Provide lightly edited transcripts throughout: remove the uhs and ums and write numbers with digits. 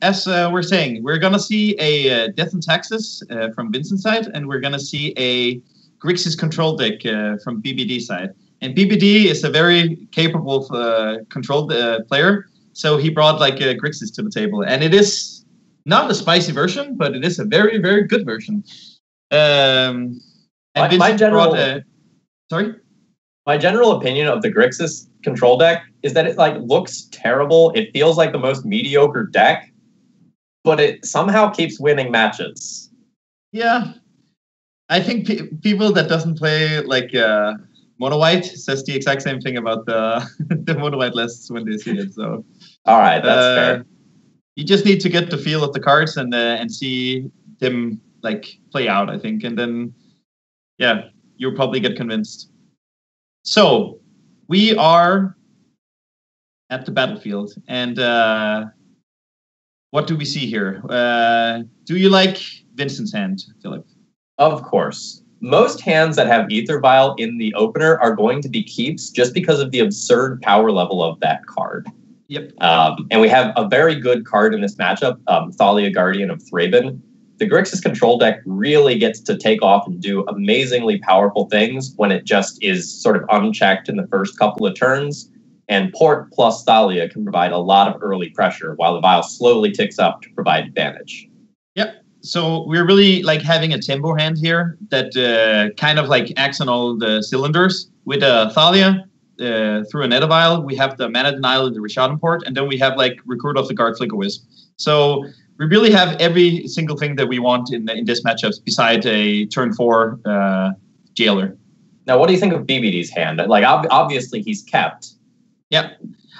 As we're saying, we're gonna see a Death and Taxes from Vincent's side, and we're gonna see a Grixis control deck from BBD side. And BBD is a very capable control player, so he brought like Grixis to the table, and it is not a spicy version, but it is a very, very good version. And Vincent brought sorry. My general opinion of the Grixis control deck is that it like looks terrible. It feels like the most mediocre deck, but it somehow keeps winning matches. Yeah, I think people that doesn't play like mono white says the exact same thing about the mono white lists when they see it. So all right, that's fair. You just need to get the feel of the cards and see them like play out, I think, and then yeah, you'll probably get convinced. So we are at the battlefield, and what do we see here? Do you like Vincent's hand, Philip? Of course. Most hands that have Ether Vial in the opener are going to be keeps just because of the absurd power level of that card. Yep. And we have a very good card in this matchup, Thalia, Guardian of Thraben. The Grixis control deck really gets to take off and do amazingly powerful things when it just is sort of unchecked in the first couple of turns. And Port plus Thalia can provide a lot of early pressure while the Vial slowly ticks up to provide advantage. Yep. So we're really like having a tempo hand here that kind of like acts on all the cylinders. With Thalia through a Nether Vial, we have the Mana Denial in the Rishadan port, and then we have like Recruit of the Guard Flicker Wisp. So we really have every single thing that we want in this matchup besides a turn 4 Jailer. Now, what do you think of BBD's hand? Like, obviously he's kept. Yeah,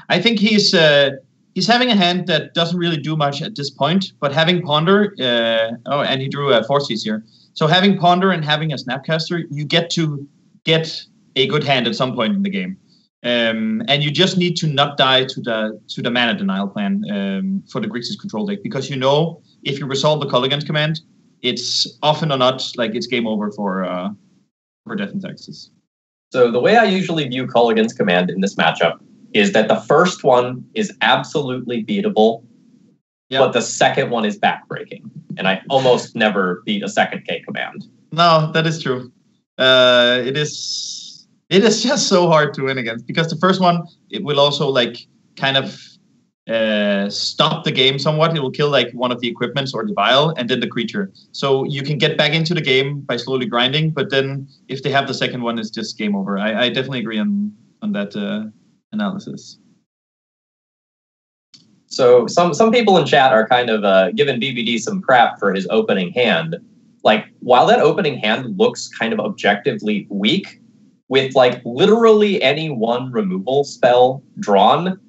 I think he's having a hand that doesn't really do much at this point, but having Ponder, and he drew a Forces here. So having Ponder and having a Snapcaster, you get to get a good hand at some point in the game. And you just need to not die to the Mana Denial plan for the Grixis control deck, because you know if you resolve the Colligans command, it's often or not like it's game over for Death and Taxes. So the way I usually view Colligan's command in this matchup is that the first one is absolutely beatable, but the second one is backbreaking. And I almost never beat a second K command. No, that is true. It is just so hard to win against, because the first one, it will also like kind of stop the game somewhat. It will kill like one of the equipments or the vial and then the creature. So you can get back into the game by slowly grinding, but then if they have the second one, it's just game over. I definitely agree on that analysis. So some people in chat are kind of giving BBD some crap for his opening hand. Like, while that opening hand looks kind of objectively weak, with like literally any one removal spell drawn,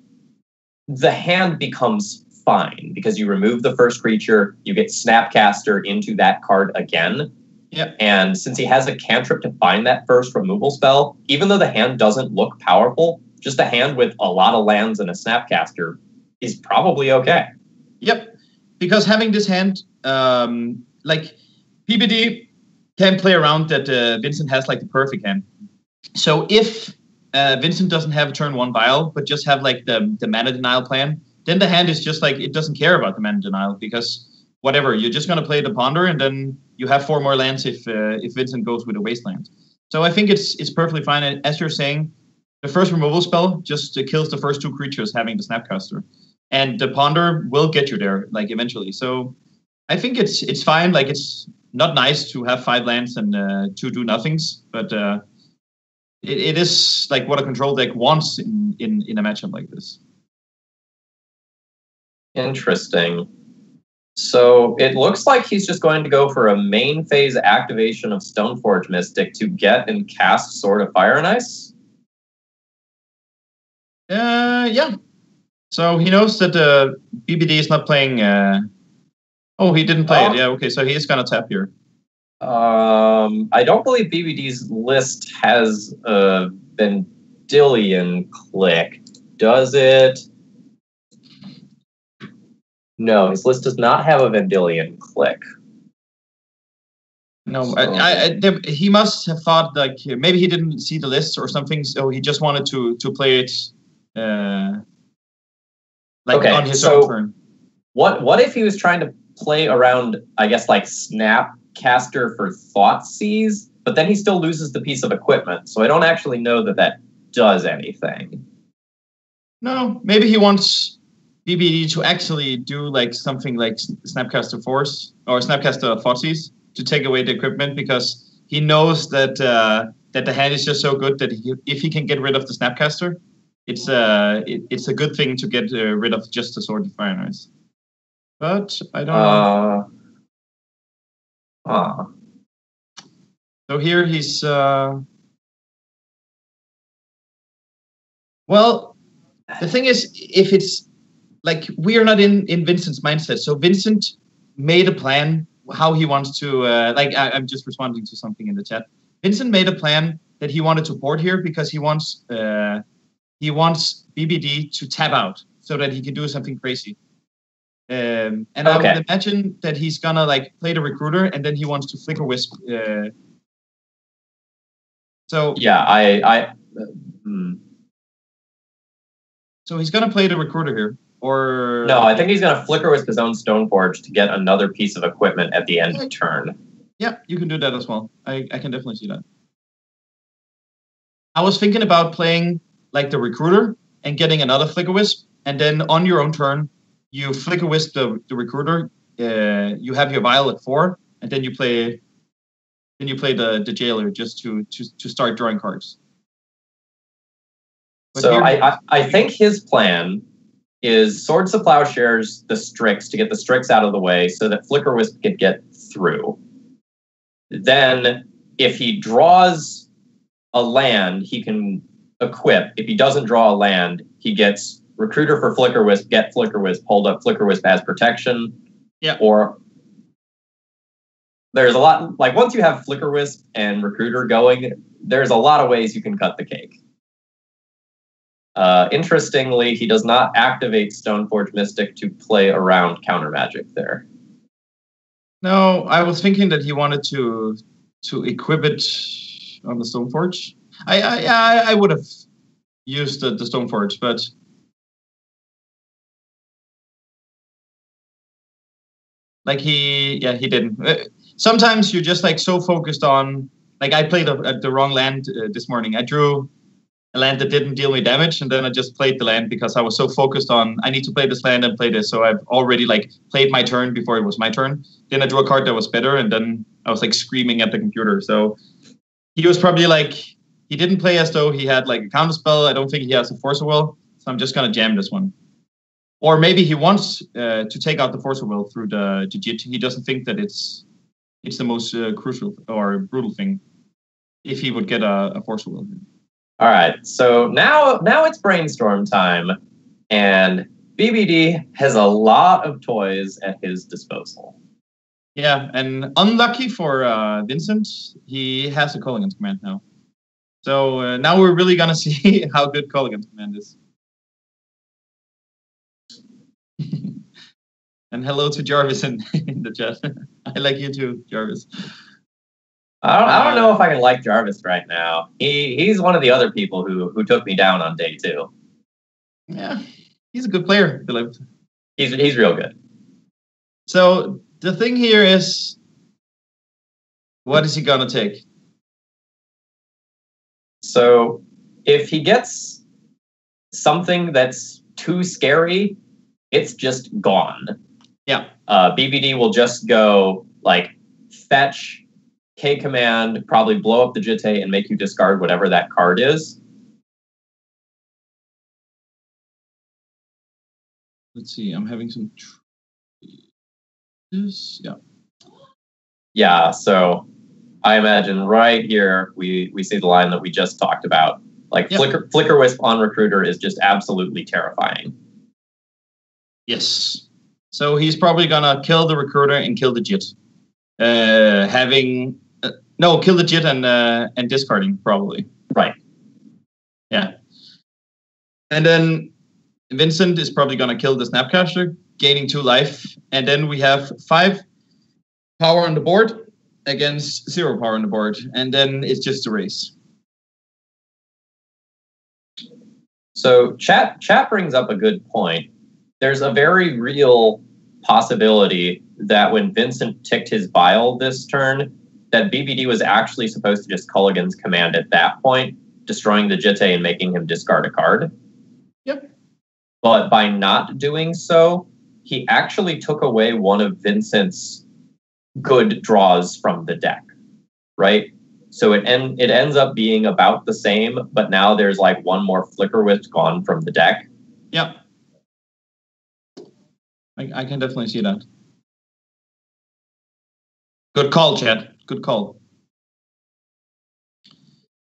the hand becomes fine because you remove the first creature, you get Snapcaster into that card again. Yep. And since he has a cantrip to find that first removal spell, even though the hand doesn't look powerful, just a hand with a lot of lands and a Snapcaster is probably okay. Yep. Because having this hand, like PBD can play around that Vincent has like the perfect hand. So if Vincent doesn't have a turn 1 Vial, but just have like the Mana Denial plan, then the hand is just like, it doesn't care about the Mana Denial, because whatever, you're just going to play the Ponder, and then you have 4 more lands if Vincent goes with a Wasteland. So I think it's perfectly fine. And as you're saying, the first removal spell just kills the first 2 creatures having the Snapcaster. And the Ponder will get you there, like, eventually. So I think it's fine. Like, it's not nice to have 5 lands and 2 do-nothings, but it is like what a control deck wants in a matchup like this. Interesting. So it looks like he's just going to go for a main phase activation of Stoneforge Mystic to get and cast Sword of Fire and Ice? Yeah. So he knows that BBD is not playing... Oh, he didn't play it. Yeah, okay, so he is going to tap here. I don't believe BBD's list has a Vendilion click. Does it? No, his list does not have a Vendilion click. No, so. He must have thought, like, maybe he didn't see the list or something, so he just wanted to play it on his own turn. What if he was trying to play around, I guess, like Snapcaster for Thoughtseize, but then he still loses the piece of equipment. So I don't actually know that does anything. No, maybe he wants BBD to actually do like something like Snapcaster Force or Snapcaster Thoughtseize to take away the equipment, because he knows that that the hand is just so good that if he can get rid of the Snapcaster, it's a good thing to get rid of just the Sword of Fire and Ice. But I don't know. So here he's well, the thing is, if it's like, we are not in Vincent's mindset. So Vincent made a plan how he wants to I'm just responding to something in the chat. Vincent made a plan that he wanted to board here because he wants BBD to tap out so that he can do something crazy. And okay. I would imagine that he's gonna like play the Recruiter, and then he wants to Flicker Wisp. So yeah, So he's gonna play the Recruiter here, or no? I think he's gonna Flicker Wisp his own Stoneforge to get another piece of equipment at the end of turn. Yeah, you can do that as well. I can definitely see that. I was thinking about playing like the Recruiter and getting another Flicker Wisp, and then on your own turn, you Flicker Wisp the Recruiter. You have your Vial at 4, and then you play the Jailer just to start drawing cards. But so I think his plan is Swords to Plowshares the Strix to get the Strix out of the way so that Flicker Wisp could get through. Then if he draws a land, he can equip. If he doesn't draw a land, he gets Recruiter for Flicker Wisp, get Flicker Wisp, hold up Flicker Wisp as protection. Yeah. Or there's a lot, like once you have Flicker Wisp and Recruiter going, there's a lot of ways you can cut the cake. Interestingly, he does not activate Stoneforge Mystic to play around counter magic there. No, I was thinking that he wanted to equip it on the Stoneforge. I would have used the Stoneforge, but like he didn't. Sometimes you're just like so focused on, like I played the wrong land this morning. I drew a land that didn't deal me damage, and then I just played the land because I was so focused on I need to play this land and play this. So I've already like played my turn before it was my turn. Then I drew a card that was better, and then I was like screaming at the computer. So he was probably like, he didn't play as though he had like a counter spell. I don't think he has a Force of Will, so I'm just gonna jam this one. Or maybe he wants to take out the Force of Will through the Jit. He doesn't think that it's the most crucial or brutal thing if he would get a Force of Will. All right, so now it's brainstorm time, and BBD has a lot of toys at his disposal. Yeah, and unlucky for Vincent, he has a Kolaghan's Command now. So now we're really gonna see how good Kolaghan's Command is. And hello to Jarvis in the chat. I like you too, Jarvis. I don't know if I can like Jarvis right now. He's one of the other people who took me down on day 2. Yeah, he's a good player, Philip. He's real good. So the thing here is, what is he gonna take? So if he gets something that's too scary, it's just gone. Yeah. BBD will just go like fetch K command, probably blow up the Jitte and make you discard whatever that card is. Let's see, I'm having some... Yeah, so I imagine right here we see the line that we just talked about. Like yep. Flicker Wisp on Recruiter is just absolutely terrifying. Yes. So he's probably gonna kill the Recruiter and kill the Jit. Kill the Jit and discarding probably. Right. Yeah. And then Vincent is probably gonna kill the Snapcaster, gaining 2 life, and then we have 5 power on the board against 0 power on the board, and then it's just a race. So chat brings up a good point. There's a very real possibility that when Vincent ticked his bile this turn, that BBD was actually supposed to just Culligan's command at that point, destroying the Jitte and making him discard a card. Yep. But by not doing so, he actually took away one of Vincent's good draws from the deck, right? So it ends up being about the same, but now there's like one more Flicker Wisp gone from the deck. Yep. I can definitely see that. Good call, Chad. Good call.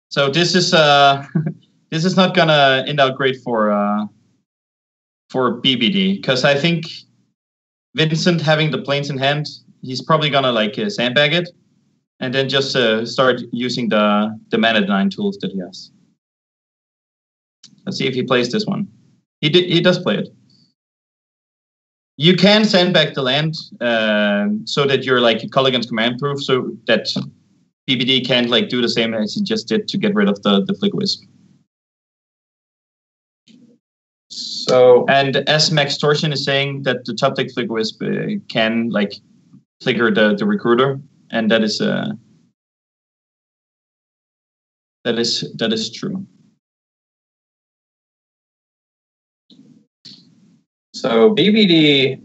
So this is this is not gonna end out great for BBD, because I think Vincent having the planes in hand, he's probably gonna like sandbag it, and then just start using the mana 9 tools that he has. Let's see if he plays this one. He does play it. You can sandbag the land so that you're like Culligan's command proof, so that BBD can't like do the same as he just did to get rid of the Flicker Wisp. So, and as Max Torsion is saying, that the top deck Flicker Wisp can like flicker the recruiter, and that is true. So BBD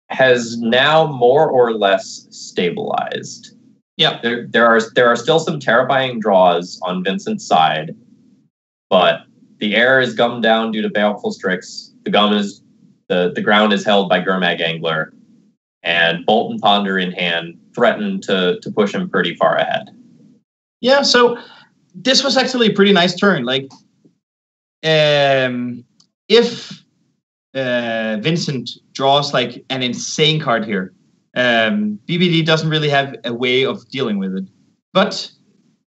has now more or less stabilized. Yeah, there are still some terrifying draws on Vincent's side, but the air is gummed down due to Baleful Strix. The ground is held by Gurmag Angler, and Bolt and Ponder in hand threaten to push him pretty far ahead. Yeah, so this was actually a pretty nice turn. Like, if Vincent draws like an insane card here, BBD doesn't really have a way of dealing with it. But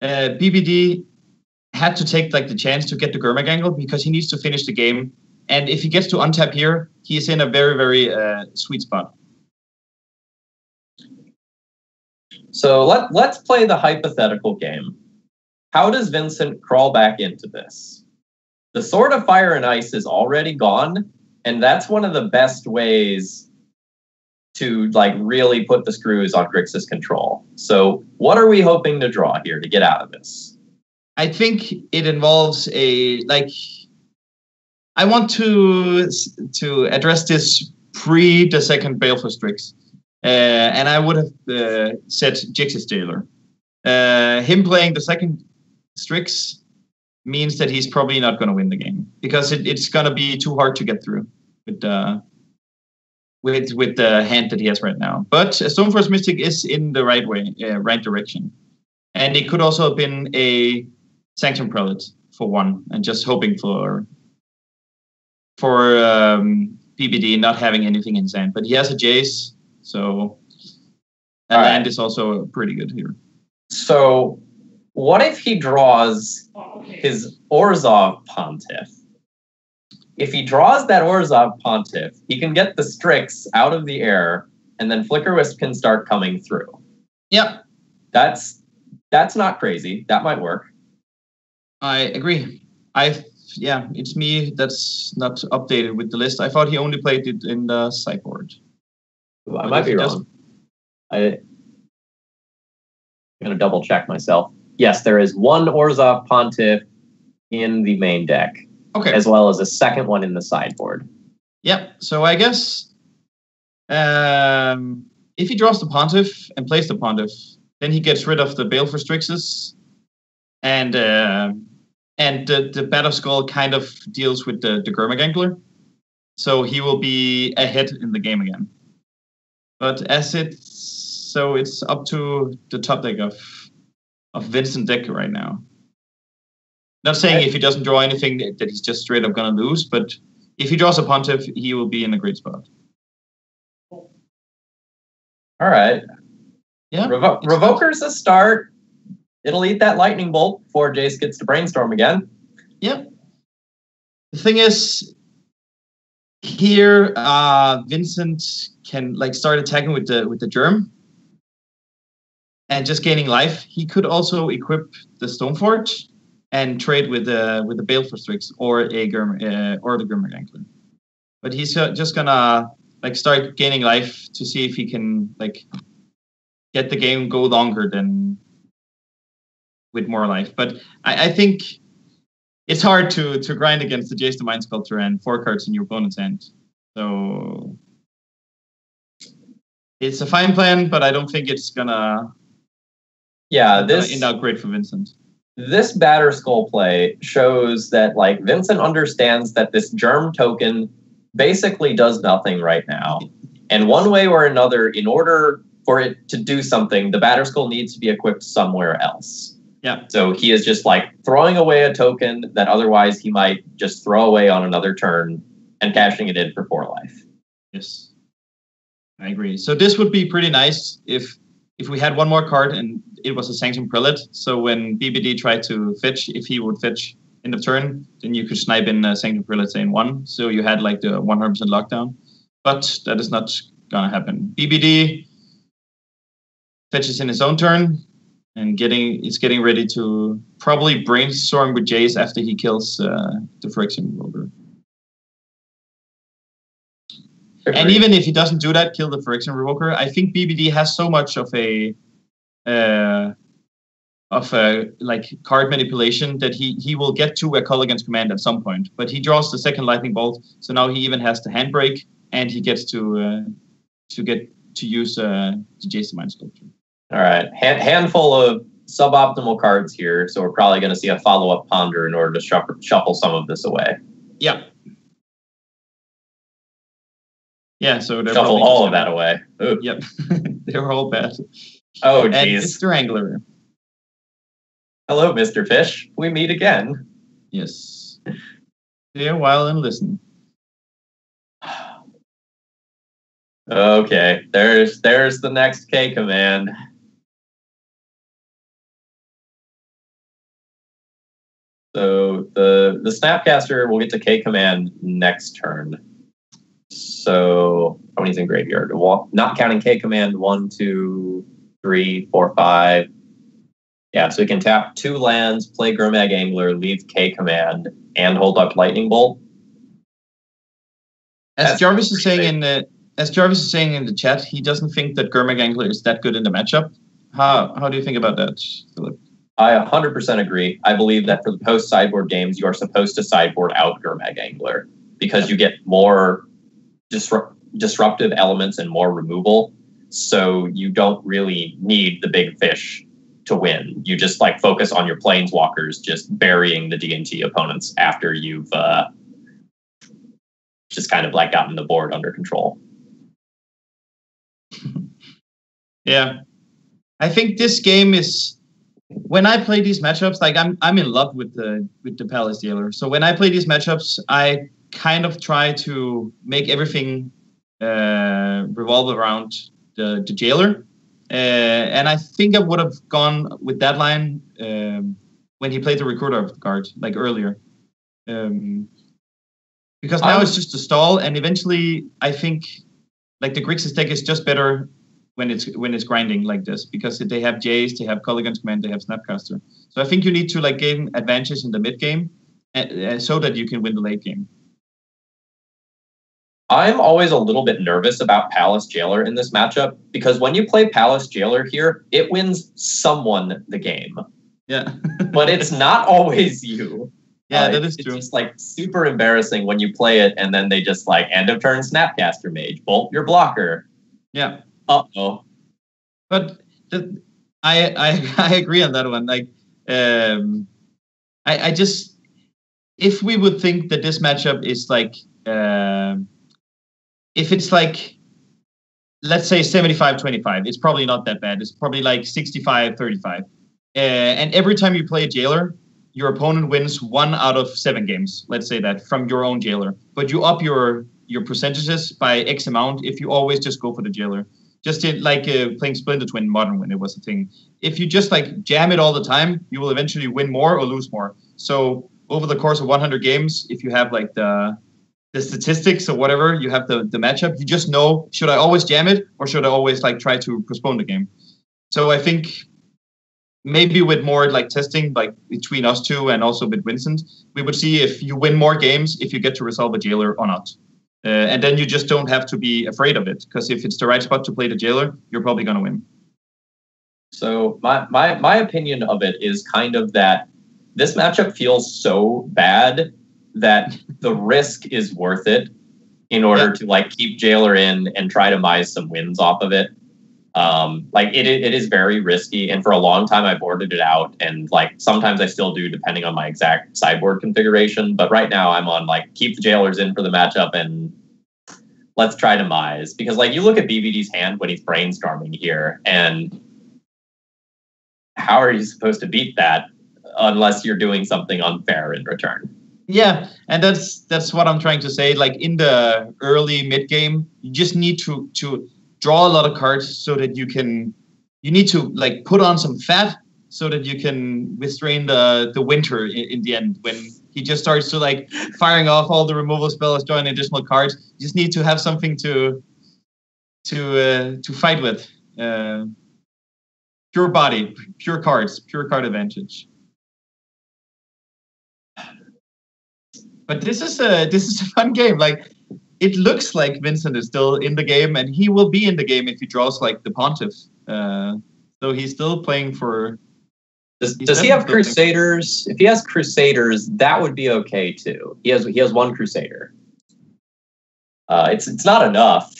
BBD had to take like the chance to get the Gurmag angle because he needs to finish the game. And if he gets to untap here, he is in a very, very sweet spot. So let's play the hypothetical game. How does Vincent crawl back into this? The Sword of Fire and Ice is already gone, and that's one of the best ways to like really put the screws on Grixis control. So what are we hoping to draw here to get out of this? I think it involves I want to address this pre the second Baleful Strix. And I would have said Grixis Jailer. Him playing the second Strix means that he's probably not going to win the game, because it's going to be too hard to get through with the hand that he has right now. But Stoneforge Mystic is in the right way, right direction, and it could also have been a Sanction Prelate for one, and just hoping for PBD not having anything in his hand. But he has a Jace, so a land is also pretty good here. So what if he draws his Orzhov Pontiff? If he draws that Orzhov Pontiff, he can get the Strix out of the air, and then Flicker Wisp can start coming through. Yep. That's not crazy. That might work. I agree. It's me that's not updated with the list. I thought he only played it in the sideboard. I might be wrong. I'm going to double check myself. Yes, there is one Orzhov Pontiff in the main deck. Okay. As well as a second one in the sideboard. Yep. So I guess if he draws the Pontiff and plays the Pontiff, then he gets rid of the Baleful Strixes, and the Battle Skull kind of deals with the Gurmag Angler. So he will be ahead in the game again. But it's up to the top deck of Vincent deck right now. Not saying if he doesn't draw anything that he's just straight up gonna lose, but if he draws a Pontiff, he will be in a great spot. All right. Yeah. Revoker's a start. It'll eat that lightning bolt before Jace gets to brainstorm again. Yep. The thing is, here Vincent can like start attacking with the Germ and just gaining life. He could also equip the Stoneforge and trade with the Baleful Strix or the Gurmag Angler. But he's just gonna like start gaining life to see if he can like get the game go longer than with more life. But I think it's hard to grind against the Jace the Mind Sculptor and 4 cards in your opponent's hand. So it's a fine plan, but I don't think it's gonna end out great for Vincent. This Batterskull play shows that like Vincent understands that this germ token basically does nothing right now. And one way or another, in order for it to do something, the Batterskull needs to be equipped somewhere else. Yeah. So he is just like throwing away a token that otherwise he might just throw away on another turn and cashing it in for 4 life. Yes. I agree. So this would be pretty nice if we had one more card and it was a Sanctum Prelate. So when BBD tried to fetch, if he would fetch in the turn, then you could snipe in Sanctum Prelate say in 1. So you had like the 100% lockdown. But that is not gonna happen. BBD fetches in his own turn and is getting ready to probably brainstorm with Jace after he kills the Phyrexian Revoker. And even if he doesn't do that, kill the Phyrexian Revoker, I think BBD has so much of a like card manipulation that he will get to a Culligan's Command at some point. But he draws the second Lightning Bolt, so now he even has the Handbrake, and he gets to get to use the Jace the Mind Sculptor. All right, handful of suboptimal cards here, so we're probably going to see a follow-up Ponder in order to shuffle some of this away. Yeah. Yeah, so shuffle all of that away. Ooh. Yep, they were all bad. Oh, geez. And Mr. Angler. Hello, Mr. Fish. We meet again. Yes. Stay a while and listen. Okay, there's the next K command. So the Snapcaster will get to K command next turn. So how many's in graveyard? Not counting K command, 1, 2, 3, 4, 5. Yeah, so we can tap 2 lands, play Gurmag Angler, leave K command, and hold up Lightning Bolt. As Jarvis is saying in the chat, he doesn't think that Gurmag Angler is that good in the matchup. How do you think about that, Philip? I 100% agree. I believe that for the post-sideboard games, you are supposed to sideboard out Gurmag Angler because you get more disruptive elements and more removal. So you don't really need the big fish to win. You just like focus on your planeswalkers just burying the D&T opponents after you've just kind of like gotten the board under control. Yeah. I think this game is, when I play these matchups, like I'm in love with the Palace Jailer. So when I play these matchups, I kind of try to make everything revolve around the Jailer. And I think I would have gone with that line when he played the Recruiter card, like earlier. Because now it's just a stall, and eventually I think like the Grixis deck is just better when it's grinding like this, because they have Jace, they have Culligan's Command, they have Snapcaster. So I think you need to like gain advantage in the mid game so that you can win the late game. I'm always a little bit nervous about Palace Jailer in this matchup because when you play Palace Jailer here, it wins someone the game. Yeah. But it's not always you. Yeah, that is true. It's just like super embarrassing when you play it and then they just like end of turn Snapcaster Mage, bolt your blocker. Yeah. Uh-oh. But I agree on that one. Like, I just, if we would think that this matchup is like, if it's like, let's say 75-25, it's probably not that bad. It's probably like 65-35. And every time you play a Jailer, your opponent wins 1 out of 7 games, let's say that, from your own Jailer. But you up your percentages by X amount if you always just go for the Jailer. Just like playing Splinter Twin Modern when it was a thing. If you just like jam it all the time, you will eventually win more or lose more. So over the course of 100 games, if you have like the statistics or whatever, you have the matchup, you just know, should I always jam it or should I always like try to postpone the game? So I think maybe with more like testing, like between us two and also with Vincent, we would see if you win more games, if you get to resolve a Jailer or not. And then you just don't have to be afraid of it, because if it's the right spot to play the jailer, you're probably going to win. So my opinion of it is kind of that this matchup feels so bad that the risk is worth it in order to like keep jailer in and try to mise some wins off of it. Like it is very risky, and for a long time I boarded it out, and like sometimes I still do depending on my exact sideboard configuration. But right now I'm on like keep the jailers in for the matchup and let's try to mise, because like you look at BBD's hand when he's brainstorming here, and how are you supposed to beat that unless you're doing something unfair in return? Yeah, and that's what I'm trying to say. Like in the early mid game, you just need to draw a lot of cards so that you need to like put on some fat so that you can restrain the winter in the end, when he just starts to like firing off all the removal spells, drawing additional cards. You just need to have something to fight with. Pure body, pure cards, pure card advantage. But this is a fun game. Like, it looks like Vincent is still in the game, and he will be in the game if he draws like the Pontiff. So he's still playing for. Does he have Crusaders? If he has Crusaders, that would be okay too. He has one Crusader. It's not enough,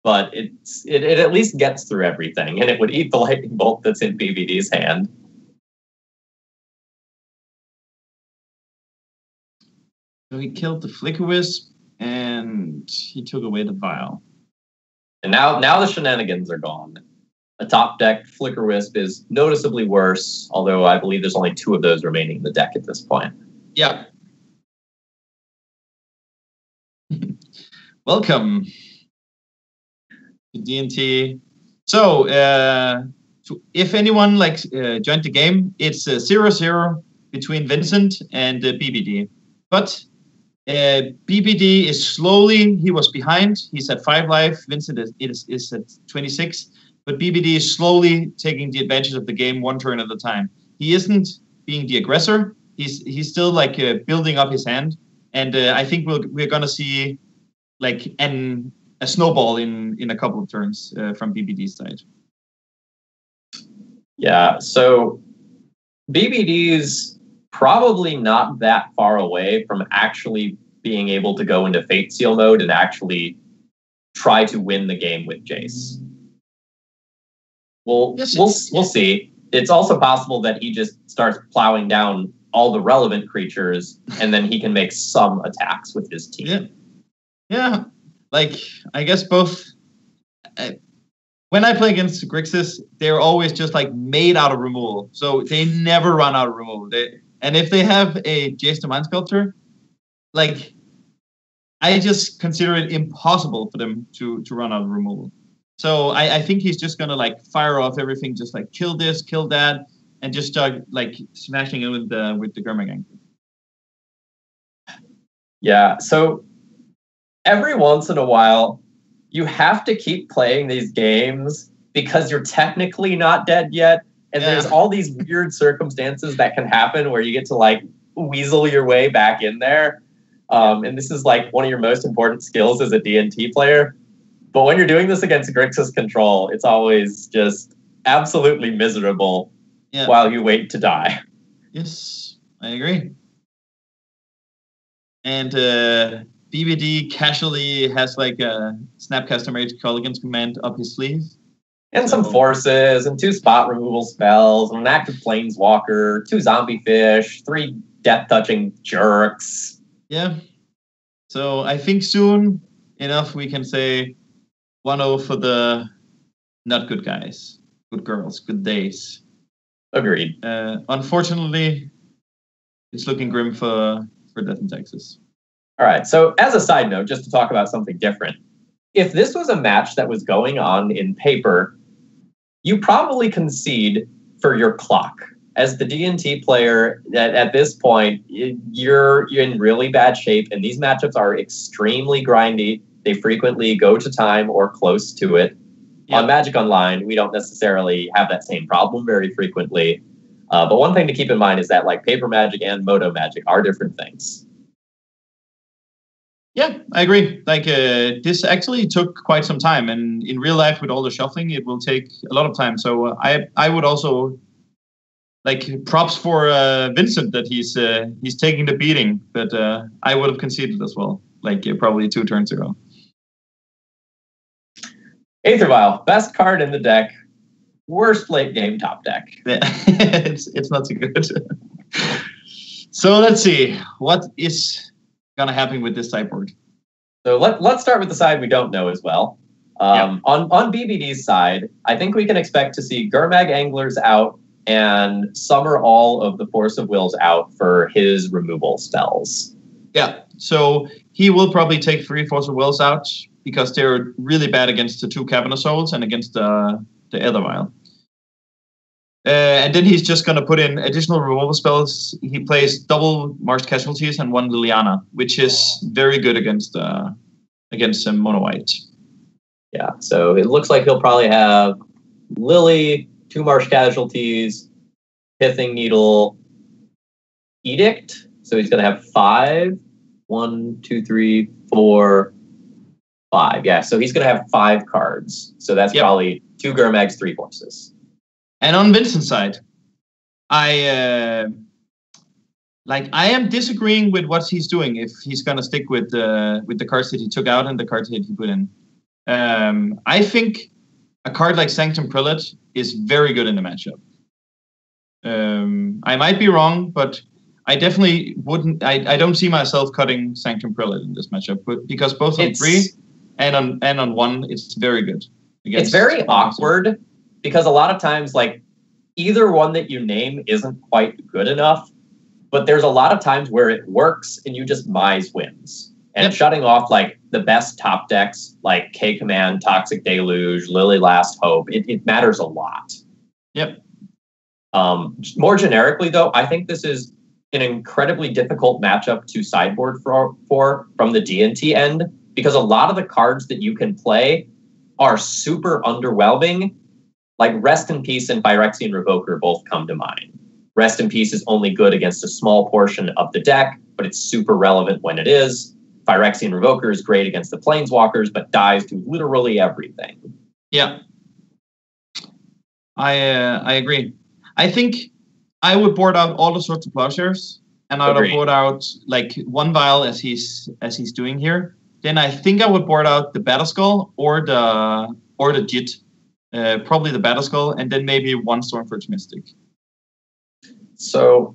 but it at least gets through everything, and it would eat the lightning bolt that's in BBD's hand. So he killed the Flicker Wisp, and he took away the Vial. And now the shenanigans are gone. A top deck Flicker Wisp is noticeably worse, although I believe there's only 2 of those remaining in the deck at this point. Yeah. Welcome to D&T. So, if anyone joined the game, it's 0-0 between Vincent and BBD. But BBD is slowly, he was behind. He's at 5 life. Vincent is at 26. But BBD is slowly taking the advantage of the game one turn at a time. He isn't being the aggressor. He's still building up his hand. And I think we're going to see like a snowball in a couple of turns from BBD's side. Yeah, so BBD's probably not that far away from actually being able to go into Fate Seal mode and actually try to win the game with Jace. We'll see. It's also possible that he just starts plowing down all the relevant creatures, and then he can make some attacks with his team. Yeah. Like, I guess both. When I play against Grixis, they're always just like made out of removal, so they never run out of removal. And if they have a Jace the Mind Sculptor, like, I just consider it impossible for them to run out of removal. So I think he's just gonna like fire off everything, just like kill this, kill that, and just start like smashing it with the Gurmag. Yeah. So every once in a while, you have to keep playing these games because you're technically not dead yet, and there's all these weird circumstances that can happen where you get to like weasel your way back in there. And this is like one of your most important skills as a D&T player. But when you're doing this against Grixis control, it's always just absolutely miserable while you wait to die. Yes, I agree. And BBD casually has like a Snapcaster Mage Culligan's Command up his sleeve. And some forces, and 2 spot removal spells, and an active Planeswalker, 2 zombie fish, 3 death-touching jerks. Yeah. So I think soon enough we can say 1-0 for the not good guys, good girls, good days. Agreed. Unfortunately, it's looking grim for Death in Texas. All right. So as a side note, just to talk about something different, if this was a match that was going on in paper, you probably concede for your clock. As the D&T player, at this point, you're in really bad shape, and these matchups are extremely grindy. They frequently go to time or close to it. On Magic Online, we don't necessarily have that same problem very frequently. But one thing to keep in mind is that like paper Magic and Moto Magic are different things. Yeah, I agree. Like this actually took quite some time, and in real life, with all the shuffling, it will take a lot of time. So I would also like props for Vincent that he's taking the beating, but I would have conceded as well, like probably 2 turns ago. Aether Vial, best card in the deck, worst late game top deck. Yeah. it's not so good. So let's see what is gonna happen with this sideboard. So let's start with the side we don't know as well. On BBD's side, I think we can expect to see Gurmag Anglers out and summon all of the Force of Wills out for his removal spells. Yeah, so he will probably take 3 Force of Wills out because they're really bad against the 2 Cavernous Souls and against the Aether Vial. And then he's just going to put in additional removal spells. He plays double Marsh Casualties and 1 Liliana, which is very good against Mono White. Yeah, so it looks like he'll probably have Lily, 2 Marsh Casualties, Pithing Needle, Edict. So he's going to have 5. 1, 2, 3, 4, 5. Yeah, so he's going to have 5 cards. So that's probably 2 Gurmags, 3 Forces. And on Vincent's side, I am disagreeing with what he's doing. If he's gonna stick with the cards that he took out and the cards that he put in, I think a card like Sanctum Prelate is very good in the matchup. I might be wrong, but I definitely wouldn't. I don't see myself cutting Sanctum Prelate in this matchup, but because both on 3 and on 1, it's very good. It's very awkward. Because a lot of times, like, either one that you name isn't quite good enough, but there's a lot of times where it works and you just Mize wins. And shutting off, like, the best top decks, like K-Command, Toxic Deluge, Lily Last Hope, it matters a lot. Yep. More generically, though, I think this is an incredibly difficult matchup to sideboard for from the D&T end, because a lot of the cards that you can play are super underwhelming. Like Rest in Peace and Phyrexian Revoker both come to mind. Rest in Peace is only good against a small portion of the deck, but it's super relevant when it is. Phyrexian Revoker is great against the Planeswalkers, but dies to literally everything. Yeah. I agree. I think I would board out all the sorts of plowshares, and I would board out like 1 vial as he's doing here. Then I think I would board out the Battleskull or the Jit. Probably the Battleskull, and then maybe 1 Stormforge Mystic. So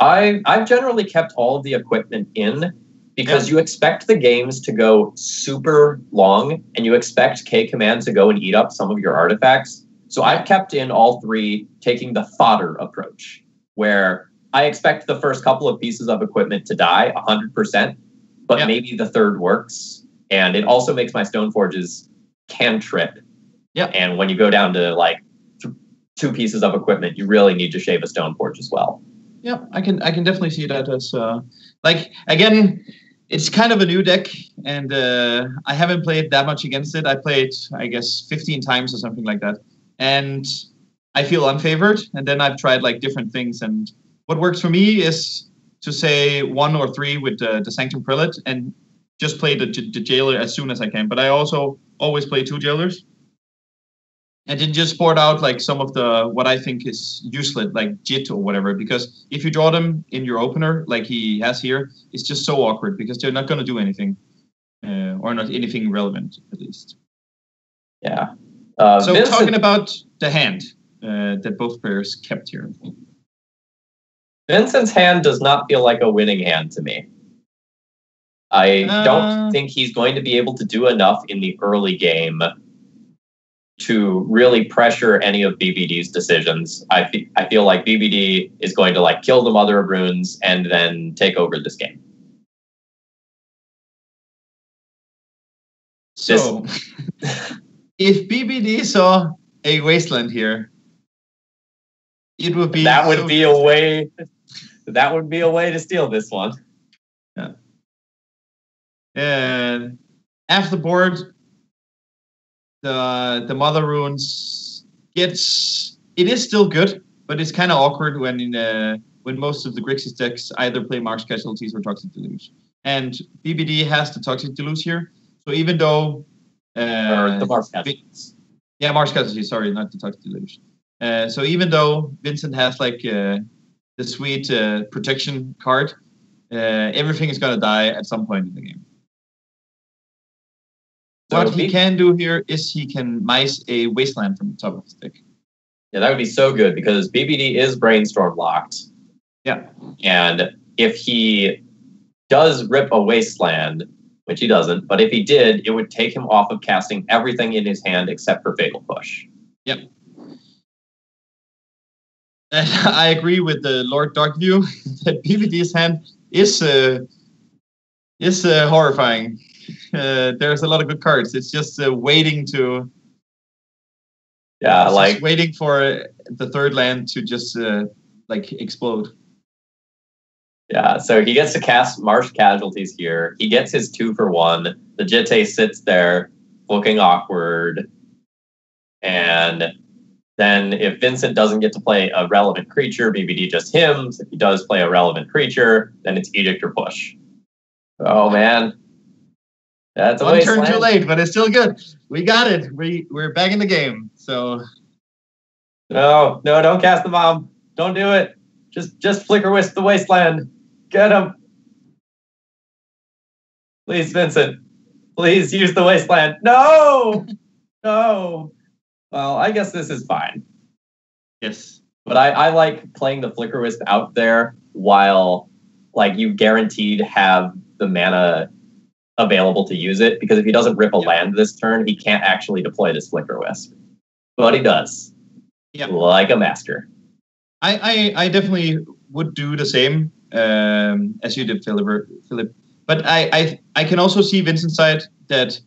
I've generally kept all of the equipment in because you expect the games to go super long and you expect K-Command to go and eat up some of your artifacts. So I've kept in all 3, taking the fodder approach, where I expect the first couple of pieces of equipment to die 100%, but maybe the 3rd works. And it also makes my Stoneforges cantrip. Yeah, and when you go down to like 2 pieces of equipment, you really need to shave a Stoneforge as well. Yeah, I can definitely see that as like, again, it's kind of a new deck, and I haven't played that much against it. I played, I guess, 15 times or something like that, and I feel unfavored. And then I've tried like different things, and what works for me is to say 1 or 3 with the Sanctum Prelate and just play the Jailer as soon as I can. But I also always play 2 Jailers. And then just board out like some of the what I think is useless, like Jit or whatever, because if you draw them in your opener, like he has here, it's just so awkward because they're not going to do anything, or not anything relevant, at least. Yeah. So Vincent, talking about the hand that both players kept here. Vincent's hand does not feel like a winning hand to me. I don't think he's going to be able to do enough in the early game to really pressure any of BBD's decisions. I feel like BBD is going to like kill the Mother of Runes and then take over this game. So, if BBD saw a wasteland here, it would be that would be a way to steal this one. Yeah. And after the board, the Mother Runes it is still good, but it's kind of awkward when most of the Grixis decks either play Marsh Casualties or Toxic Deluge. and BBD has the Toxic Deluge here. So even though or the Mars Casualties. Yeah, Mars Casualties, sorry, not the Toxic Deluge. So even though Vincent has like the sweet protection card, everything is gonna die at some point in the game. So what he can do here is he can mice a Wasteland from the top of his deck. Yeah, that would be so good because BBD is Brainstorm locked. Yeah. And if he does rip a Wasteland, which he doesn't, but if he did, it would take him off of casting everything in his hand except for Fatal Push. Yep. And I agree with the Lord Darkview that BBD's hand is horrifying. There's a lot of good cards. It's just waiting to... Yeah, like... waiting for the third land to just, explode. Yeah, so he gets to cast Marsh Casualties here. He gets his 2-for-1. The Jitte sits there, looking awkward. And then if Vincent doesn't get to play a relevant creature, BBD just hymns. If he does play a relevant creature, then it's Edict or Push. Oh, man. That's a one turn too late, but it's still good. We got it. We're back in the game. So no, don't cast the bomb. Don't do it. Just flicker wisp the Wasteland. Get him. Please, Vincent. Please use the Wasteland. No. No. Well, I guess this is fine. Yes. But I like playing the flicker wisp out there while like you guaranteed have the mana available to use it, because if he doesn't rip a land this turn, he can't actually deploy this flicker wisp. But he does. Yeah. Like a master. I definitely would do the same as you did, Philip. But I can also see Vincent's side that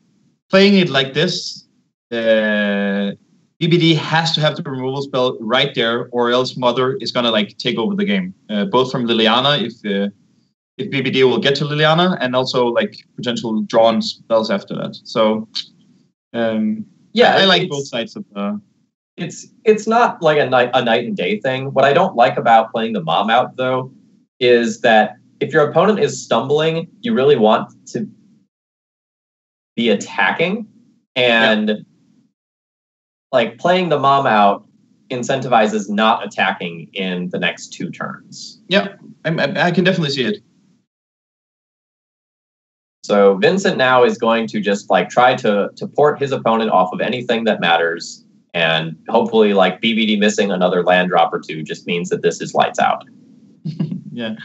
playing it like this, BBD has to have the removal spell right there, or else Mother is gonna like take over the game. Both from Liliana, if BBD will get to Liliana, and also like potential drawn spells after that. So yeah, I like both sides of the... It's not like a night and day thing. What I don't like about playing the mom out though is that if your opponent is stumbling, you really want to be attacking, and like playing the mom out incentivizes not attacking in the next 2 turns. Yeah, I can definitely see it. So Vincent now is going to just like try to port his opponent off of anything that matters, and hopefully like BBD missing another land drop or 2 just means that this is lights out. Yeah.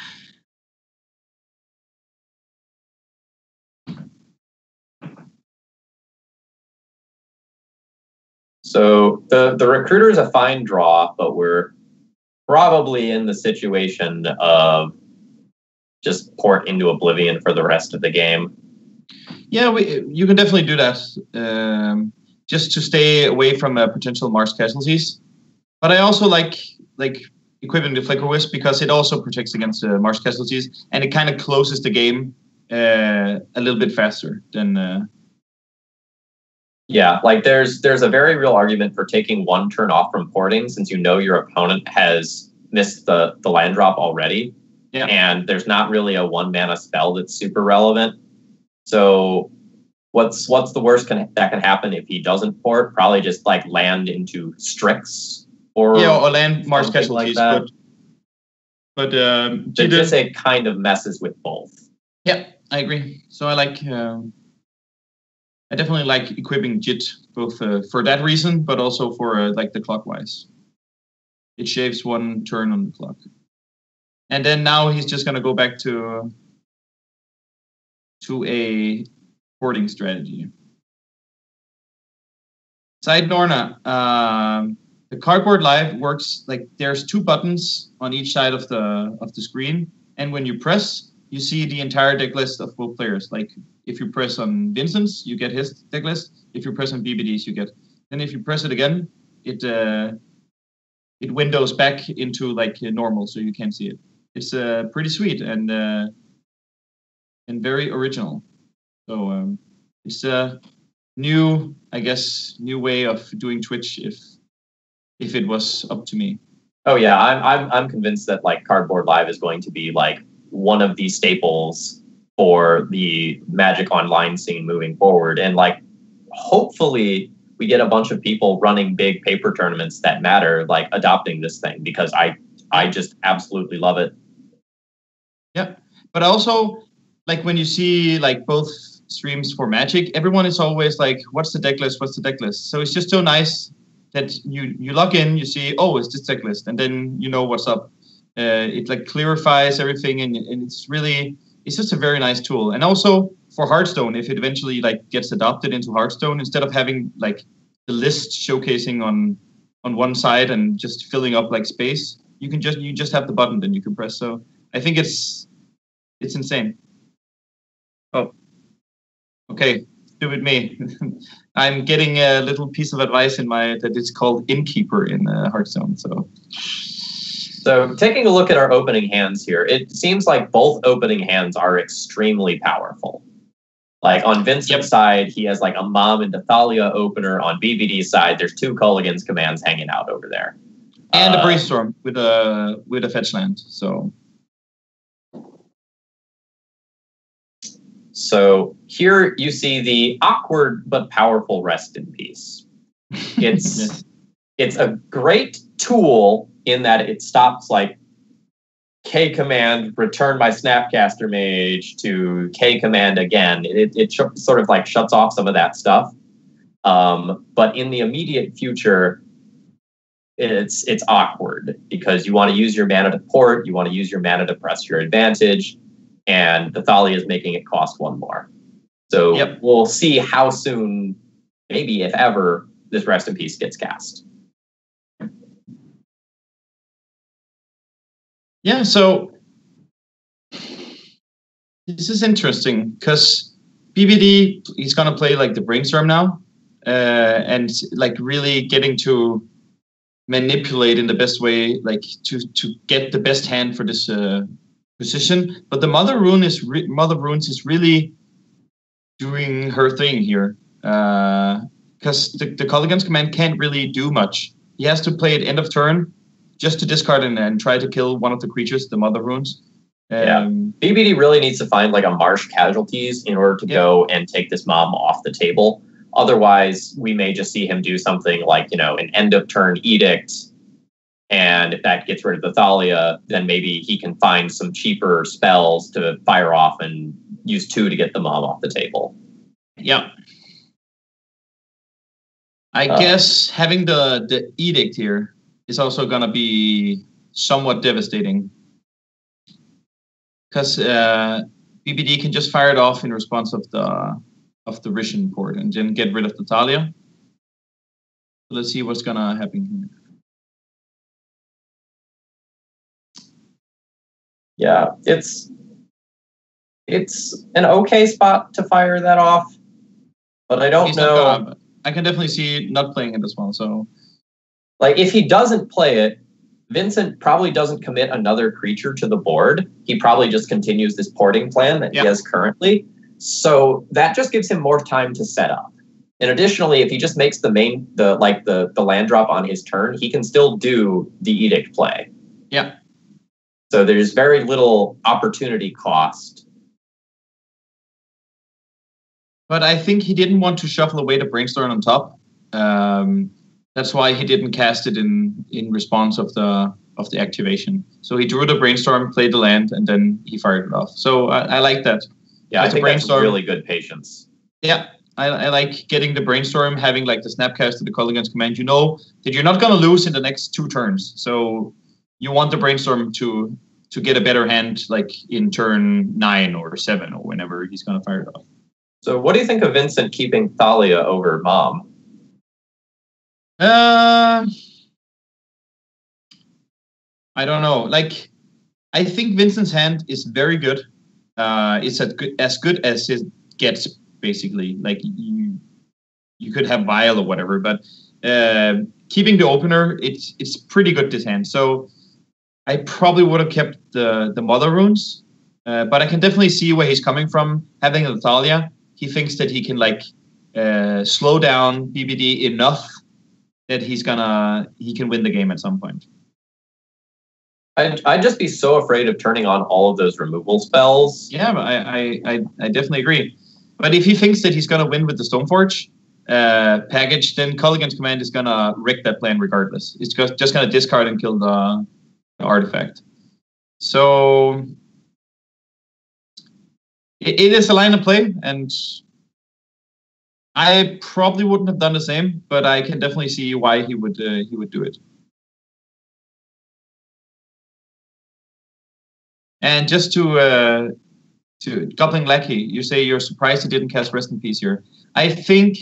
So the recruiter is a fine draw, but we're probably in the situation of just port into oblivion for the rest of the game. Yeah, you can definitely do that, just to stay away from potential Mars casualties. But I also like equipping the Flicker Wisp because it also protects against Mars casualties, and it kind of closes the game a little bit faster than... Yeah, like there's a very real argument for taking 1 turn off from porting, since you know your opponent has missed the land drop already. Yeah. And there's not really a 1 mana spell that's super relevant. So what's the worst that can happen if he doesn't port? Probably just like land into Strix or land Mars casualties. Like but just it kind of messes with both. Yeah, I agree. So I like I definitely like equipping Jit both for that reason, but also for like the clockwise. It shaves 1 turn on the clock. And then now he's just going to go back to a porting strategy. Side Norna, the Cardboard.live works like there's 2 buttons on each side of the screen, and when you press, you see the entire deck list of both players. Like if you press on Vincent's, you get his deck list. If you press on BBD's, you get. Then if you press it again, it windows back into like normal, so you can't see it. It's pretty sweet and very original. So it's a new way of doing Twitch if it was up to me. Oh yeah, I'm convinced that like Cardboard.live is going to be like one of the staples for the Magic Online scene moving forward. And like, hopefully we get a bunch of people running big paper tournaments that matter, like adopting this thing, because I just absolutely love it. Yeah, but also like when you see like both streams for Magic, everyone is always like, what's the deck list? What's the deck list? So it's just so nice that you log in, you see, oh, it's this deck list, and then you know what's up. It like clarifies everything, and it's just a very nice tool. And also for Hearthstone, if it eventually like gets adopted into Hearthstone, instead of having like the list showcasing on one side and just filling up like space, you just have the button, then you can press. So I think it's insane. Oh, okay, stupid me. I'm getting a little piece of advice that it's called Innkeeper in Hearthstone. So taking a look at our opening hands here, it seems like both opening hands are extremely powerful. Like on Vincent's side, he has like a Mom and Thalia opener. On BBD's side, there's 2 Culligan's commands hanging out over there. And a Brainstorm with a fetch land. So here you see the awkward but powerful Rest in Peace. It's it's a great tool in that it stops like K command, return my Snapcaster Mage to K command again. It sort of like shuts off some of that stuff. But in the immediate future, it's awkward because you want to use your mana to port, you want to use your mana to press your advantage, and the Thalia is making it cost 1 more. So we'll see how soon, maybe if ever, this Rest in Peace gets cast. Yeah, so this is interesting because BBD, he's going to play like the Brainstorm now, and like really getting to manipulate in the best way, like to get the best hand for this position. But the Mother Runes is really doing her thing here, because the Culligan's command can't really do much. He has to play at end of turn just to discard and try to kill one of the creatures, the Mother Runes. BBD really needs to find like a Marsh Casualties in order to go and take this Mom off the table. Otherwise, we may just see him do something like, an end of turn Edict. And if that gets rid of the Thalia, then maybe he can find some cheaper spells to fire off and use 2 to get the Mom off the table. Yeah. I guess having the Edict here is also going to be somewhat devastating, because BBD can just fire it off in response of the Rishon port and then get rid of the Thalia. So let's see what's going to happen here. Yeah, it's an okay spot to fire that off, but I don't know. I can definitely see not playing it as well. So, like, if he doesn't play it, Vincent probably doesn't commit another creature to the board. He probably just continues this porting plan that he has currently. So that just gives him more time to set up. And additionally, if he just makes the land drop on his turn, he can still do the Edict play. Yeah. So there's very little opportunity cost. But I think he didn't want to shuffle away the Brainstorm on top. That's why he didn't cast it in response of the activation. So he drew the Brainstorm, played the land, and then he fired it off. So I like that. Yeah, I think that's really good patience. Yeah, I like getting the Brainstorm, having like the Snapcast to the Culligan's command. You know that you're not going to lose in the next 2 turns. So you want the Brainstorm to get a better hand, like in turn 9 or 7 or whenever he's going to fire it off. So what do you think of Vincent keeping Thalia over Mom? I don't know. Like, I think Vincent's hand is very good. It's as good as it gets, basically. Like, you could have Vial or whatever, but keeping the opener, it's pretty good, this hand. So I probably would have kept the Mother Runes, but I can definitely see where he's coming from. Having the Thalia, he thinks that he can slow down BBD enough that he can win the game at some point. I'd just be so afraid of turning on all of those removal spells. Yeah, but I definitely agree. But if he thinks that he's going to win with the Stoneforge package, then Culligan's Command is going to wreck that plan regardless. It's just going to discard and kill the artifact. So it is a line of play, and I probably wouldn't have done the same, but I can definitely see why he would do it. And just to Goblin Lackey, you say you're surprised he didn't cast Rest in Peace here. I think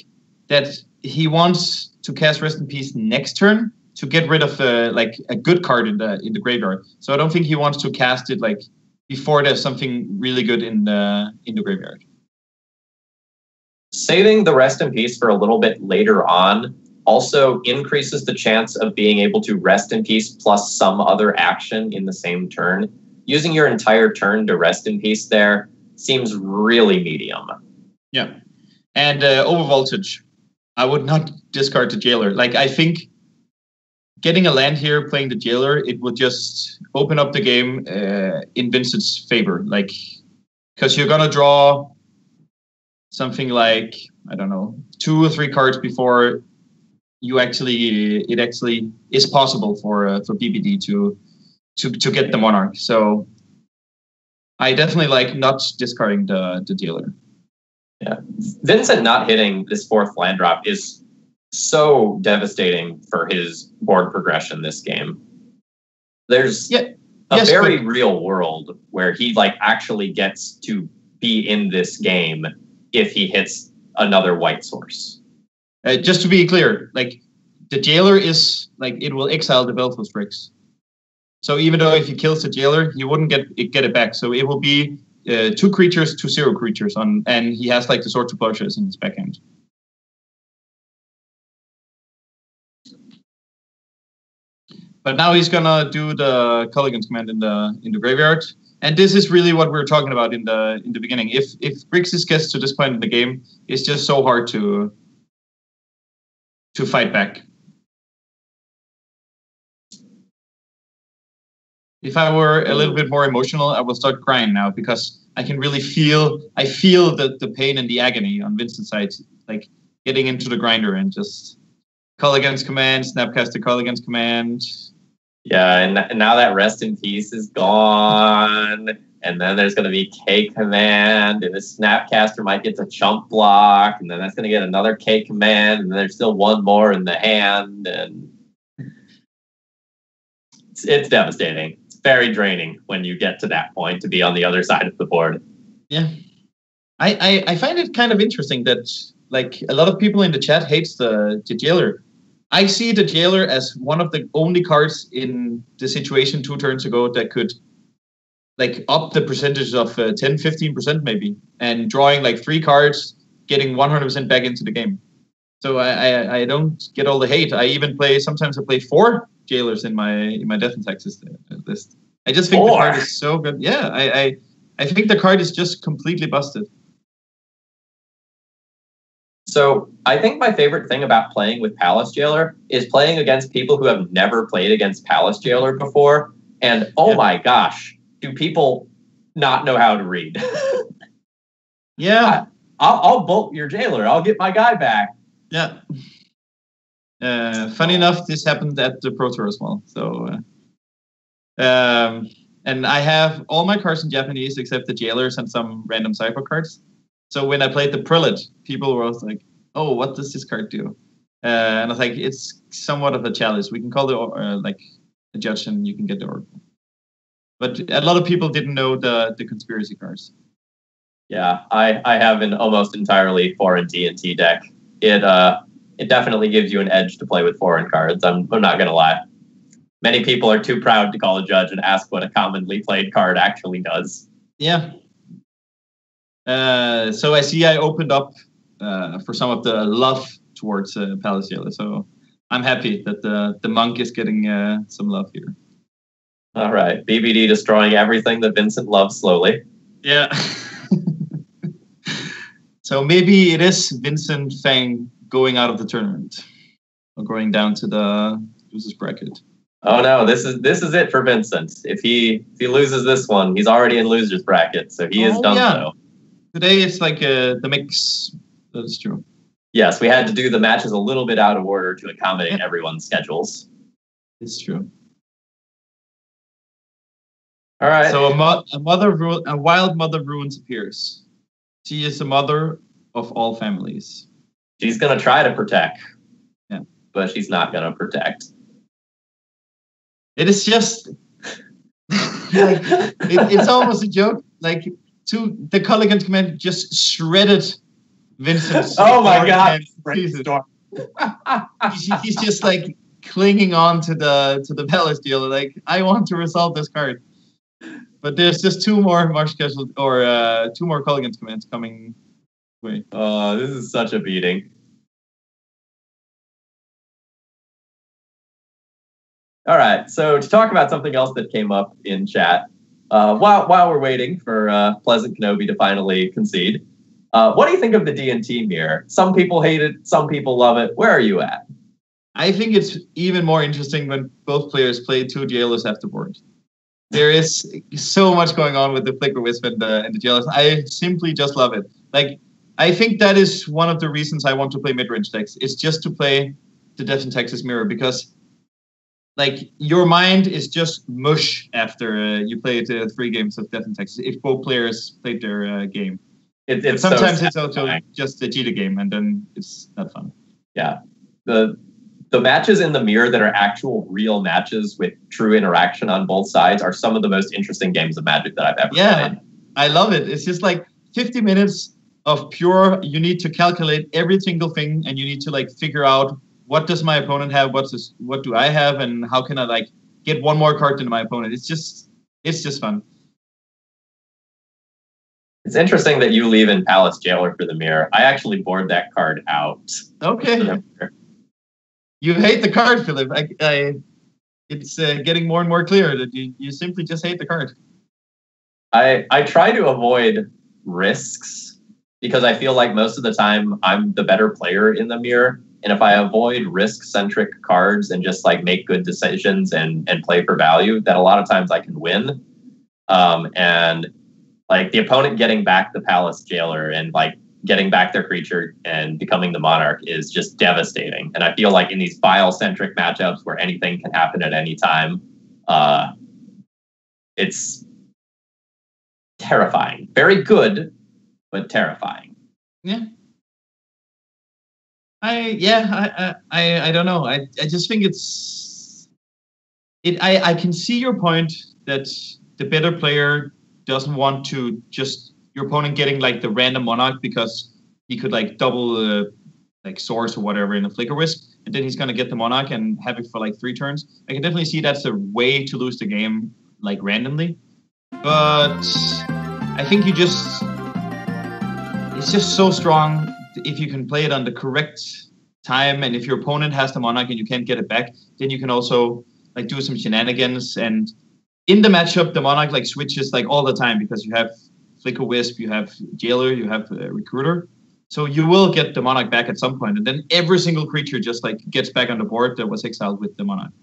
that he wants to cast Rest in Peace next turn to get rid of like a good card in the graveyard. So I don't think he wants to cast it like before there's something really good in the graveyard. Saving the Rest in Peace for a little bit later on also increases the chance of being able to Rest in Peace plus some other action in the same turn. Using your entire turn to Rest in Peace there seems really medium. Yeah. And Overvoltage. I would not discard the Jailer. Like, I think getting a land here, playing the Jailer, it would just open up the game in Vincent's favor. Like, because you're going to draw something like, I don't know, 2 or 3 cards before it actually is possible for BBD to get the Monarch. So I definitely like not discarding the Jailer. Yeah. Vincent not hitting this 4th land drop is so devastating for his board progression this game. There's a very real world where he like actually gets to be in this game if he hits another white source. Just to be clear, like the Jailer is like it will exile the Belfast Strix. So even though if he kills the Jailer, he wouldn't get it back. So it will be 2 creatures to 0 creatures on, and he has like the Sword to Plowshares in his backhand. But now he's gonna do the Culligan's Command in the graveyard, and this is really what we were talking about in the beginning. If Grixis gets to this point in the game, it's just so hard to fight back. If I were a little bit more emotional, I will start crying now because I can really feel the pain and the agony on Vincent's side, like getting into the grinder and just Culligan's Command, Snapcaster Culligan's Command. Yeah, and now that Rest in Peace is gone, and then there's going to be K Command, and the Snapcaster might get to chump block, and then that's going to get another K Command, and then there's still one more in the hand, and it's devastating. Very draining when you get to that point to be on the other side of the board. Yeah. I find it kind of interesting that like a lot of people in the chat hates the Jailer. I see the Jailer as one of the only cards in the situation 2 turns ago that could like up the percentage of 10-15% maybe, and drawing like 3 cards, getting 100% back into the game. So I don't get all the hate. I even sometimes I play 4 Jailers in my Death and Taxes list. I just think the card is so good. Yeah, I think the card is just completely busted. So I think my favorite thing about playing with Palace Jailer is playing against people who have never played against Palace Jailer before. And my gosh, do people not know how to read? Yeah. I'll bolt your Jailer. I'll get my guy back. Yeah. Funny enough, this happened at the Pro Tour as well. So, and I have all my cards in Japanese except the Jailers and some random Cypher cards. So when I played the Prelate, people were also like, "Oh, what does this card do?" And I was like, "It's somewhat of a challenge. We can call it like a judge, and you can get the Oracle." But a lot of people didn't know the conspiracy cards. Yeah, I have an almost entirely foreign D&T deck. It definitely gives you an edge to play with foreign cards. I'm not gonna lie. Many people are too proud to call a judge and ask what a commonly played card actually does. Yeah. So I see I opened up for some of the love towards Palace Jailer. So I'm happy that the monk is getting some love here. All right. BBD destroying everything that Vincent loves slowly. Yeah. So maybe it is Vincent Fang going out of the tournament or going down to the losers bracket. Oh no, this is it for Vincent. If he loses this one, he's already in loser's bracket, so he is done though. Today it's like the mix. That is true. Yes, we had to do the matches a little bit out of order to accommodate everyone's schedules. It's true. All right. So a wild mother ruins appears. She is the mother of all families. She's gonna try to protect. Yeah. But she's not gonna protect. It is just like it's almost a joke. Like the Culligan's command just shredded Vincent's. Oh my god! He's just like clinging on to the Palace deal. Like, I want to resolve this card, but there's just two more Marsh Castle or two more Culligan's commands coming. Wait. This is such a beating. All right, so to talk about something else that came up in chat, while we're waiting for Pleasant Kenobi to finally concede, what do you think of the D&T mirror? Some people hate it, some people love it. Where are you at? I think it's even more interesting when both players play two jailers afterward. There is so much going on with the Flicker Wisp and the jailers. I simply just love it. Like, I think that is one of the reasons I want to play mid-range decks, is just to play the Death in Texas mirror, because like, your mind is just mush after you played 3 games of Death in Texas, if both players played their game. Sometimes it's also just a cheater game, and then it's not fun. Yeah. The matches in the mirror that are actual real matches with true interaction on both sides are some of the most interesting games of Magic that I've ever played. I love it. It's just like 50 minutes of pure, you need to calculate every single thing, and you need to like figure out, what does my opponent have? What do I have? And how can I like get one more card than my opponent? It's just fun. It's interesting that you leave in Palace Jailer for the mirror. I actually board that card out. Okay. You hate the card, Philip. It's getting more and more clear that you simply just hate the card. I try to avoid risks because I feel like most of the time I'm the better player in the mirror. And if I avoid risk-centric cards and just like make good decisions and play for value, that a lot of times I can win. And like the opponent getting back the Palace Jailer and like getting back their creature and becoming the Monarch is just devastating. And I feel like in these bile-centric matchups where anything can happen at any time, it's terrifying. Very good, but terrifying. Yeah. I don't know. I just think I can see your point that the better player doesn't want to just your opponent getting like the random Monarch because he could like double like Source or whatever in a Flicker Wisp, and then he's gonna get the Monarch and have it for like 3 turns. I can definitely see that's a way to lose the game like randomly, but I think it's just so strong. If you can play it on the correct time, and if your opponent has the Monarch and you can't get it back, then you can also like do some shenanigans. And in the matchup, the Monarch like switches like all the time because you have Flicker Wisp, you have Jailer, you have Recruiter. So you will get the Monarch back at some point, and then every single creature just like gets back on the board that was exiled with the Monarch.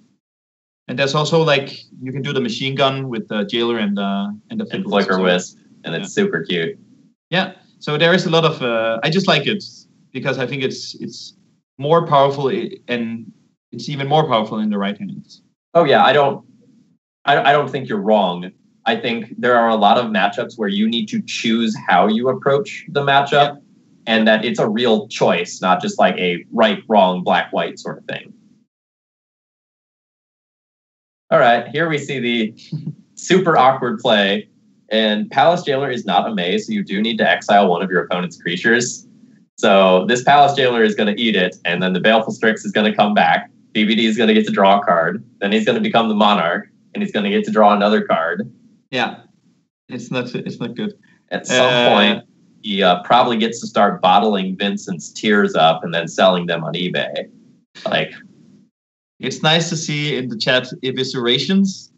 And there's also like you can do the machine gun with the Jailer and the Flicker Wisp, and it's super cute. Yeah. So there is a lot of I just like it because I think it's more powerful, and it's even more powerful in the right hands. Oh yeah, I don't think you're wrong. I think there are a lot of matchups where you need to choose how you approach the matchup, and that it's a real choice, not just like a right, wrong, black, white sort of thing. All right, here we see the super awkward play. And Palace Jailer is not a maze, so you do need to exile one of your opponent's creatures. So this Palace Jailer is going to eat it, and then the Baleful Strix is going to come back. BBD is going to get to draw a card. Then he's going to become the Monarch, and he's going to get to draw another card. Yeah, it's not good. At some point, he probably gets to start bottling Vincent's tears up and then selling them on eBay. Like, it's nice to see in the chat Eviscerations.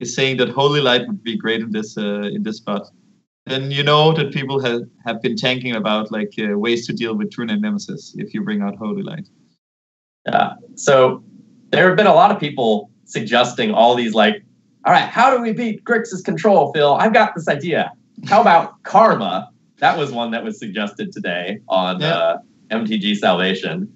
Is saying that Holy Light would be great in this spot. And you know that people have been tanking about like ways to deal with True Name Nemesis if you bring out Holy Light. Yeah. So There have been a lot of people suggesting all these like, all right, how do we beat Grixis control, Phil? I've got this idea. How about Karma? That was one that was suggested today on MTG Salvation.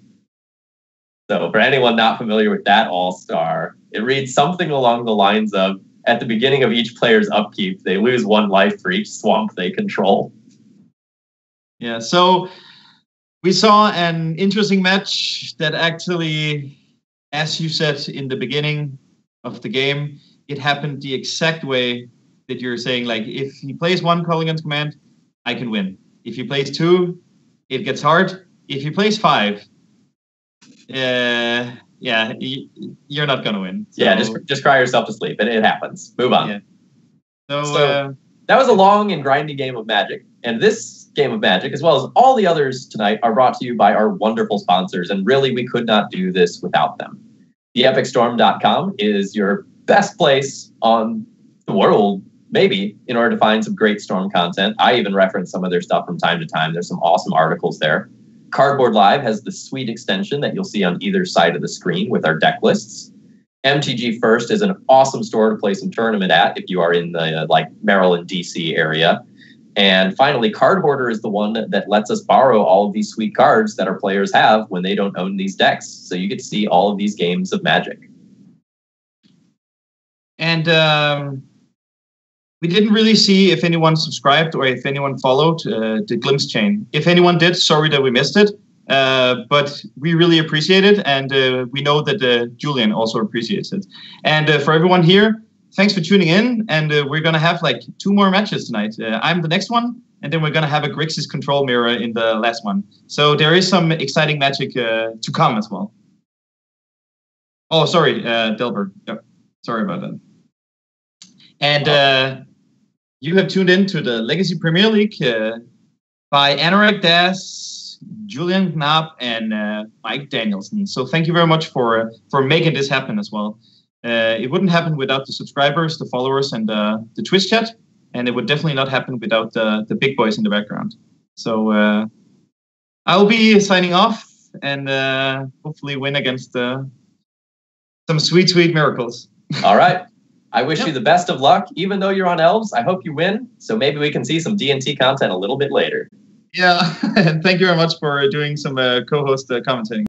So for anyone not familiar with that all-star, it reads something along the lines of, at the beginning of each player's upkeep, they lose 1 life for each swamp they control. Yeah, so we saw an interesting match that actually, as you said in the beginning of the game, it happened the exact way that you're saying. Like, if he plays 1 Kolaghan's Command, I can win. If he plays 2, it gets hard. If he plays 5, you're not gonna win. So, yeah, just cry yourself to sleep. It happens. Move on. Yeah. So that was a long and grinding game of Magic. And this game of Magic, as well as all the others tonight, are brought to you by our wonderful sponsors. And really, we could not do this without them. TheEpicStorm.com is your best place on the world, maybe, in order to find some great Storm content. I even reference some of their stuff from time to time. There's some awesome articles there. Cardboard.live has the sweet extension that you'll see on either side of the screen with our deck lists. MTG First is an awesome store to play some tournament at if you are in the Maryland, DC area. And finally, Cardhoarder is the one that lets us borrow all of these sweet cards that our players have when they don't own these decks. So you get to see all of these games of Magic. And we didn't really see if anyone subscribed or if anyone followed the Glimpse chain. If anyone did, sorry that we missed it. But we really appreciate it. And we know that Julian also appreciates it. And for everyone here, thanks for tuning in. And we're going to have 2 more matches tonight. I'm the next one. And then we're going to have a Grixis control mirror in the last one. So there is some exciting magic to come as well. Oh, sorry, Delbert. Yeah, sorry about that. And you have tuned in to the Legacy Premier League by Anorak Das, Julian Knapp, and Mike Danielson. So thank you very much for making this happen as well. It wouldn't happen without the subscribers, the followers, and the Twitch chat. And it would definitely not happen without the big boys in the background. So I'll be signing off and hopefully win against some sweet, sweet miracles. All right. I wish you the best of luck. Even though you're on Elves, I hope you win. So maybe we can see some D&T content a little bit later. Yeah, and thank you very much for doing some co-host commentating.